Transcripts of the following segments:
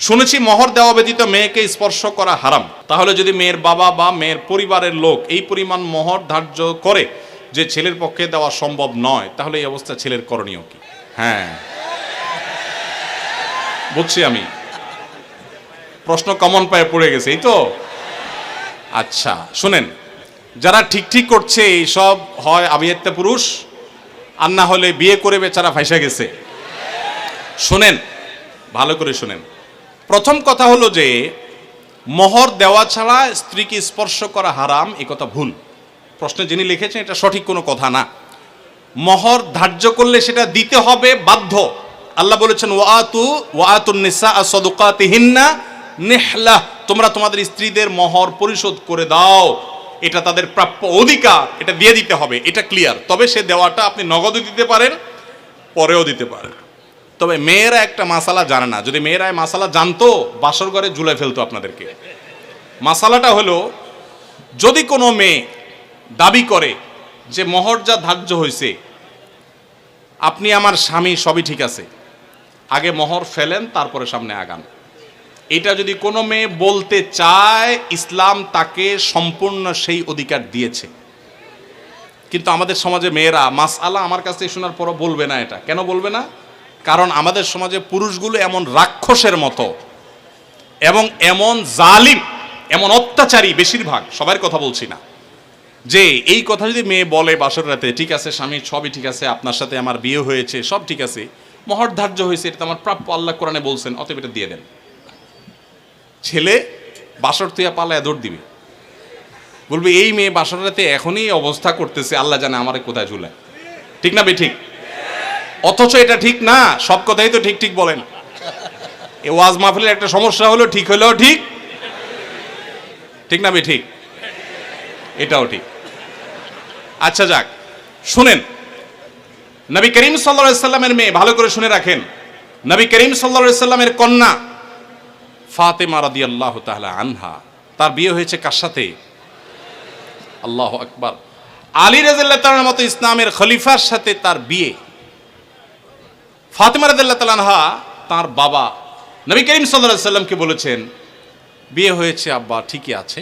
শুনেছি মোহর দেওয়া ব্যতীত মেয়েকে স্পর্শ করা হারাম। তাহলে যদি মেয়ের বাবা বা মেয়ের পরিবারের লোক এই পরিমাণ মোহর ধার্য করে যে ছেলের পক্ষে দেওয়া সম্ভব নয়, তাহলে এই অবস্থা ছেলের করণীয় কি? হ্যাঁ, বুঝছি আমি, প্রশ্ন কমন পায়ে পড়ে গেছে, এই তো। আচ্ছা শুনেন, যারা ঠিক ঠিক করছে এইসব হয় আবিয়াত্তা পুরুষ, আর না হলে বিয়ে করে বেচারা ফাইসা গেছে। শুনেন, ভালো করে শুনেন। প্রথম কথা হলো যে মোহর দেওয়া ছাড়া স্ত্রীকে স্পর্শ করা হারাম, এ কথা ভুল। প্রশ্নে যিনি লিখেছেন এটা সঠিক কোনো কথা না। মোহর ধার্য করলে সেটা দিতে হবে বাধ্য। আল্লাহ বলেছেন ওয়াতুন নিসা সাদুকাতিহিন্না নিহলা, তোমরা তোমাদের স্ত্রীদের মোহর পরিশোধ করে দাও, এটা তাদের প্রাপ্য অধিকার, এটা দিয়ে দিতে হবে, এটা ক্লিয়ার। তবে সে দেওয়াটা আপনি নগদও দিতে পারেন, পরেও দিতে পারেন। তবে মেয়েরা একটা মাসালা জানে না। যদি মেয়েরা মাসালা জানতো, বাসর ঘরে ঝুলে ফেলতো আপনাদেরকে। মাসালাটা হলো, যদি কোনো মেয়ে দাবি করে যে মোহর যা ধার্য হয়েছে, আপনি আমার স্বামী, সবই ঠিক আছে, আগে মোহর ফেলেন তারপরে সামনে আগান, এটা যদি কোনো মেয়ে বলতে চায়, ইসলাম তাকে সম্পূর্ণ সেই অধিকার দিয়েছে। কিন্তু আমাদের সমাজে মেয়েরা মাসআলা আমার কাছে শোনার পরও বলবে না। এটা কেন বলবে না? কারণ আমাদের সমাজে পুরুষগুলো এমন রাক্ষসের মতো এবং এমন জালিম, এমন অত্যাচারী, বেশিরভাগ, সবার কথা বলছি না, যে এই কথা যদি মেয়ে বলে বাসর রাতে, ঠিক আছে স্বামী সবই ঠিক আছে, আপনার সাথে আমার বিয়ে হয়েছে, সব ঠিক আছে, মোহর ধার্য হয়েছে, এটা আমার প্রাপ্য, আল্লাহ কোরআনে বলছেন, অতএব এটা দিয়ে দেন। ছেলে বাসর তুইয়া পালায় দৌড় দিবে, বলবে এই মেয়ে বাসর রাতে এখনই অবস্থা করতেছে, আল্লাহ জানে আমার কোথায় ঝুলায়। ঠিক না বেঠিক? অথচ এটা ঠিক না। সব কথাই তো ঠিক ঠিক বলেন। এই ওয়াজ মাহফিলের একটা সমস্যা হলো, ঠিক হলেও ঠিক, ঠিক না বেঠিক? এটাও ঠিক। আচ্ছা যাক, শুনেন, নবী করিম সাল্লাল্লাহু আলাইহি সাল্লামের মেয়ে, ভালো করে শুনে রাখেন, নবী করিম সাল্লাল্লাহু আলাইহি সাল্লামের কন্যা ফাতেমা রাদিয়াল্লাহু তাআলা আনহা, তার বিয়ে হয়েছে কার সাথে? আল্লাহু আকবার, আলী রাদিয়াল্লাহু তাআলার মতো ইসলামের খলিফার সাথে তার বিয়ে। ফাতেমা রাদিয়াল্লাহু তাআলা আনহা তার বাবা নবী করিম সাল্লাল্লাহু আলাইহি সাল্লামকে বলেছেন, বিয়ে হয়েছে আব্বা ঠিকই আছে,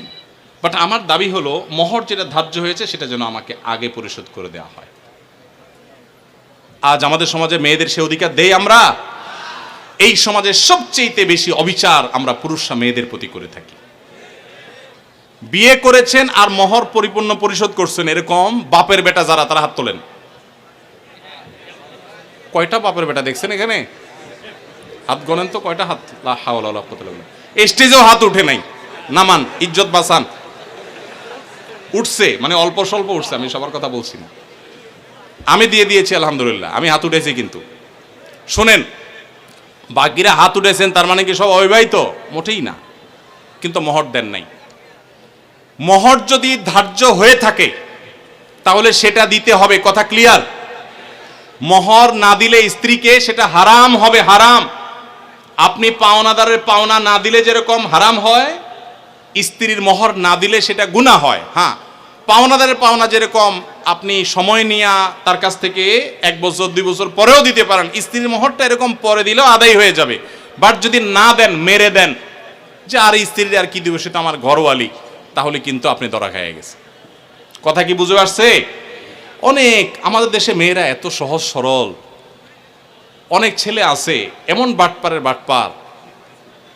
বাট আমার দাবি হলো মোহর যেটা ধার্য হয়েছে সেটা যেন আমাকে আগে পরিশোধ করে দেওয়া হয়। আজ আমাদের সমাজে মেয়েদের সে অধিকার দেই আমরা? এই সমাজের সবচেয়ে বেশি অবিচার আমরা পুরুষরা মেয়েদের প্রতি করে থাকি। বিয়ে করেছেন আর মোহর পরিপূর্ণ পরিশোধ করছেন, এরকম বাপের বেটা যারা, তারা হাত তোলেন। কয়টা বাপের বেটা দেখছেন এখানে? হাত গণেন তো, কয়টা হাত? লা হাওলা ওয়ালা কুওয়াতা ইল্লা বিল্লাহ। স্টেজেও হাত উঠে নাই, নামান, ইজ্জত বাঁচান। উঠছে মানে অল্প স্বল্প উঠছে, আমি সবার কথা বলছি না। আমি দিয়ে দিয়েছি আলহামদুলিল্লাহ, আমি হাত উঠেছি। কিন্তু শোনেন, বাকিরা হাত উঠেছেন তার মানে কি সব অবিবাহিত? মোটেই না। কিন্তু মোহর দেন নাই। মোহর যদি ধার্য হয়ে থাকে তাহলে সেটা দিতে হবে, কথা ক্লিয়ার? মোহর না দিলে স্ত্রীকে সেটা হারাম হবে, হারাম। আপনি পাওনাদারের পাওনা না দিলে যেরকম হারাম হয়, স্ত্রীর মোহর না দিলে সেটা গুনাহ হয়। হ্যাঁ, পাওনাদারের পাওনা যেরকম আপনি সময় নিয়ে তার কাছ থেকে 1 বছর 2 বছর পরেও দিতে পারেন, স্ত্রীর মোহরটা এরকম পরে দিলেও আদায় হয়ে যাবে। বাট যদি না দেন, মেরে দেন, যে আর স্ত্রীর আর কি দিব, সে তো আমার ঘরওয়ালি, তাহলে কিন্তু আপনি ধরা খেয়ে গেছে। কথা কি বুঝে আসছে? অনেক আমাদের দেশে মেয়েরা এত সহজ সরল। অনেক ছেলে আছে এমন বাটপারের বাটপার,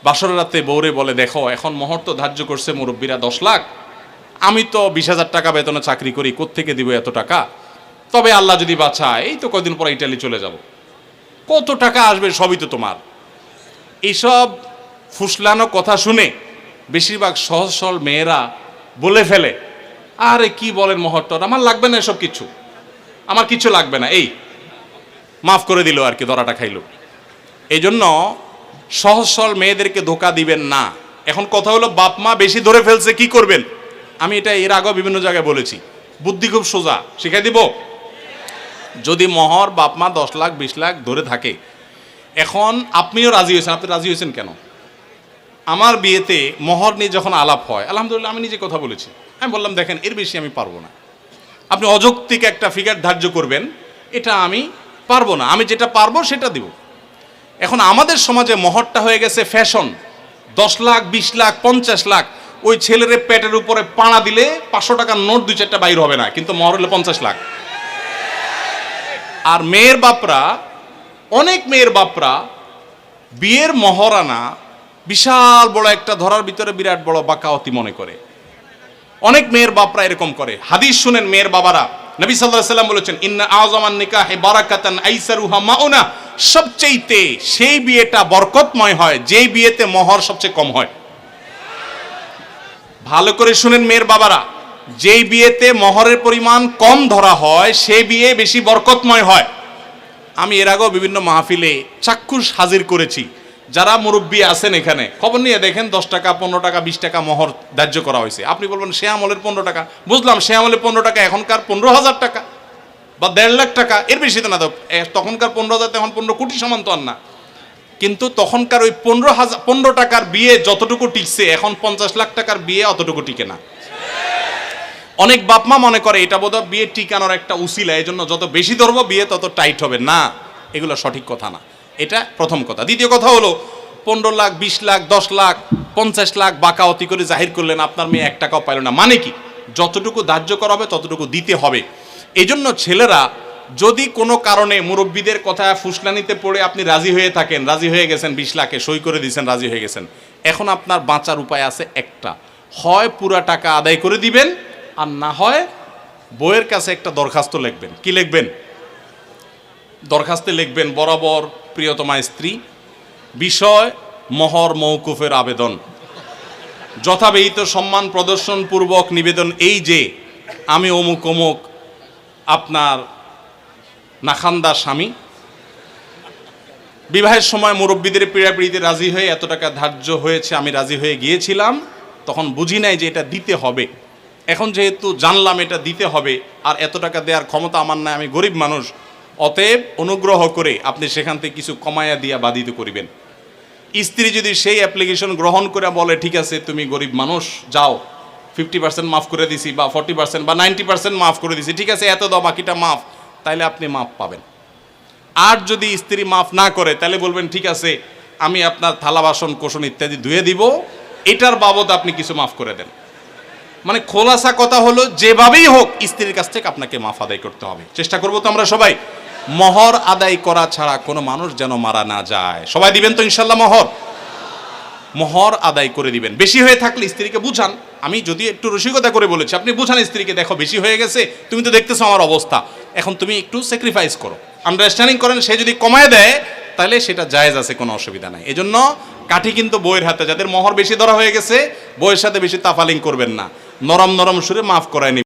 বাসর রাতে বউরে বলে, দেখো এখন মোহর তো ধার্য করছে মুরব্বীরা 10 লাখ, আমি তো 20,000 টাকা বেতনে চাকরি করি, কোত্থেকে দিব এত টাকা? তবে আল্লাহ যদি বাঁচায়, এই তো কদিন পরে ইটালি চলে যাব, কত টাকা আসবে, সবই তো তোমার। এইসব ফুসলানো কথা শুনে বেশিরভাগ সহজ সরল মেয়েরা বলে ফেলে, আরে কি বলেন, মোহরটা আমার লাগবে না, এসব কিছু আমার কিছু লাগবে না, এই মাফ করে দিল আর কি, ধরাটা খাইল। এই জন্য সহজ সরল মেয়েদেরকে ধোকা দিবেন না। এখন কথা হলো, বাপ মা বেশি ধরে ফেলছে, কি করবেন? আমি এটা এর আগেও বিভিন্ন জায়গায় বলেছি, বুদ্ধি খুব সোজা, শিখাই দিব। যদি মোহর বাপ মা 10 লাখ 20 লাখ ধরে থাকে, এখন আপনিও রাজি হয়েছেন, আপনি রাজি হয়েছেন কেন? আমার বিয়েতে মোহর নিয়ে যখন আলাপ হয়, আলহামদুলিল্লাহ আমি নিজে কথা বলেছি, আমি বললাম দেখেন এর বেশি আমি পারবো না, আপনি অযৌক্তিক একটা ফিগার ধার্য করবেন, এটা আমি পারবো না, আমি যেটা পারবো সেটা দিব। এখন আমাদের সমাজে মহরটা হয়ে গেছে ফ্যাশন। 10 লাখ, 20 লাখ, 50 লাখ, ওই ছেলের পেটের উপরে পাড়া দিলে 500 টাকার নোট 2-4টা বাইর হবে না, কিন্তু মহর হলে 50 লাখ। আর মেয়ের বাপরা, অনেক মেয়ের বাপরা বিয়ের মহরানা বিশাল বড় একটা ধরার ভিতরে বিরাট বড় বাকাওয়াতি মনে করে। অনেক মেয়ের বাপরা এরকম করে। হাদিস শুনেন মেয়ের বাবারা, নবী সাল্লাল্লাহু আলাইহি ওয়াসাল্লাম বলেছেন, ইন্না আযমান নিকাহি বারাকাতান আইসারুহা মাউনা, সবচেয়েতে সেই বিয়েটা বরকতময় হয় যেই বিয়েতে মহর সবচেয়ে কম হয়। ভালো করে শুনেন মেয়ের বাবারা, যেই বিয়েতে মহরের পরিমাণ কম ধরা হয় সেই বিয়ে বেশি বরকতময় হয়। আমি এর আগেও বিভিন্ন মাহফিলে চাক্ষুষ হাজির করেছি। যারা মুরব্বী আছেন এখানে, খবর নিয়ে দেখেন 10 টাকা, 15 টাকা, 20 টাকা মহর ধার্য করা হয়েছে। আপনি বলবেন সে আমলের 15 টাকা, বুঝলাম সে আমলে 15 টাকা, এখনকার 15,000 টাকা বা 1.5 লাখ টাকা, এর বেশি তো না। তখনকার 15,000 এখন 15 কোটি সমান তো আর না। কিন্তু তখনকার ওই 15 টাকার বিয়ে যতটুকু টিকছে, এখন 50 লাখ টাকার বিয়ে অতটুকু টিকে না। অনেক বাপমা মনে করে এটা বোধহয় বিয়ে টিকানোর একটা উসিলা, এই জন্য যত বেশি ধরবো বিয়ে তত টাইট হবে। না, এগুলো সঠিক কথা না। এটা প্রথম কথা। দ্বিতীয় কথা হলো 15 লাখ, 20 লাখ, 10 লাখ, 50 লাখ বাকাওয়াতি করে জাহির করলেন, আপনার মেয়ে 1 টাকাও পাইল না। মানে কি? যতটুকু ধার্য করা হবে ততটুকু দিতে হবে। এই জন্য ছেলেরা যদি কোনো কারণে মুরব্বীদের কথা ফুসলানিতে পড়ে আপনি রাজি হয়ে থাকেন, রাজি হয়ে গেছেন 20 লাখে, সই করে দিয়েছেন, রাজি হয়ে গেছেন, এখন আপনার বাঁচার উপায় আছে একটা, হয় পুরা টাকা আদায় করে দিবেন, আর না হয় বইয়ের কাছে একটা দরখাস্ত লিখবেন। কি লিখবেন? দরখাস্তে লিখবেন, বরাবর প্রিয়তমা স্ত্রী, বিষয় মহর মওকুফের আবেদন, যথাবিহিত সম্মান প্রদর্শন পূর্বক নিবেদন এই যে আমি অমুক অমুক আপনার নাখান্দা স্বামী, বিবাহের সময় মুরব্বীদের পীড়াপিড়িতে রাজি হয়ে এত টাকা ধার্য হয়েছে, আমি রাজি হয়ে গিয়েছিলাম, তখন বুঝি নাই যে এটা দিতে হবে। এখন যেহেতু জানলাম এটা দিতে হবে, আর এত টাকা দেওয়ার ক্ষমতা আমার নাই, আমি গরিব মানুষ, অতএব অনুগ্রহ করে আপনি সেখান থেকে কিছু কমায়া দিয়া বাধিত করিবেন। স্ত্রী যদি সেই অ্যাপ্লিকেশন গ্রহণ করে বলে ঠিক আছে তুমি গরিব মানুষ, যাও 50% মাফ করে দিছি, বা 40% বা 90% মাফ করে দিছি, ঠিক আছে এত দাও, বাকিটা মাফ, তাইলে আপনি মাফ পাবেন। আর যদি স্ত্রী মাফ না করে, তাহলে বলবেন ঠিক আছে আমি আপনার থালা বাসন কোসন ইত্যাদি ধুয়ে দিব, এটার বাবদ আপনি কিছু মাফ করে দেন। মানে খোলাসা কথা হলো, যেভাবেই হোক স্ত্রীর কাছ থেকে আপনাকে মাফ আদায় করতে হবে। চেষ্টা করবো তো আমরা সবাই। মহর আদায় করা ছাড়া কোনো মানুষ যেন মারা না যায়। সবাই দিবেন তো ইনশাল্লাহ মহর? মহর আদায় করে দিবেন। বেশি হয়ে থাকলে স্ত্রীকে বুঝান। আমি যদি একটু রসিকতা করে বলেছি, আপনি বুঝান স্ত্রীকে, দেখো বেশি হয়ে গেছে, তুমি তো দেখতেছো আমার অবস্থা, এখন তুমি একটু স্যাক্রিফাইস করো, আন্ডারস্ট্যান্ডিং করেন। সে যদি কমায় দেয় তাহলে সেটা জায়েজ আছে, কোনো অসুবিধা নাই। এজন্য কাঠি কিন্তু বইয়ের হাতে। যাদের মহর বেশি ধরা হয়ে গেছে, বইয়ের সাথে বেশি তাফালিং করবেন না, নরম নরম সুরে মাফ করায় নিবেন।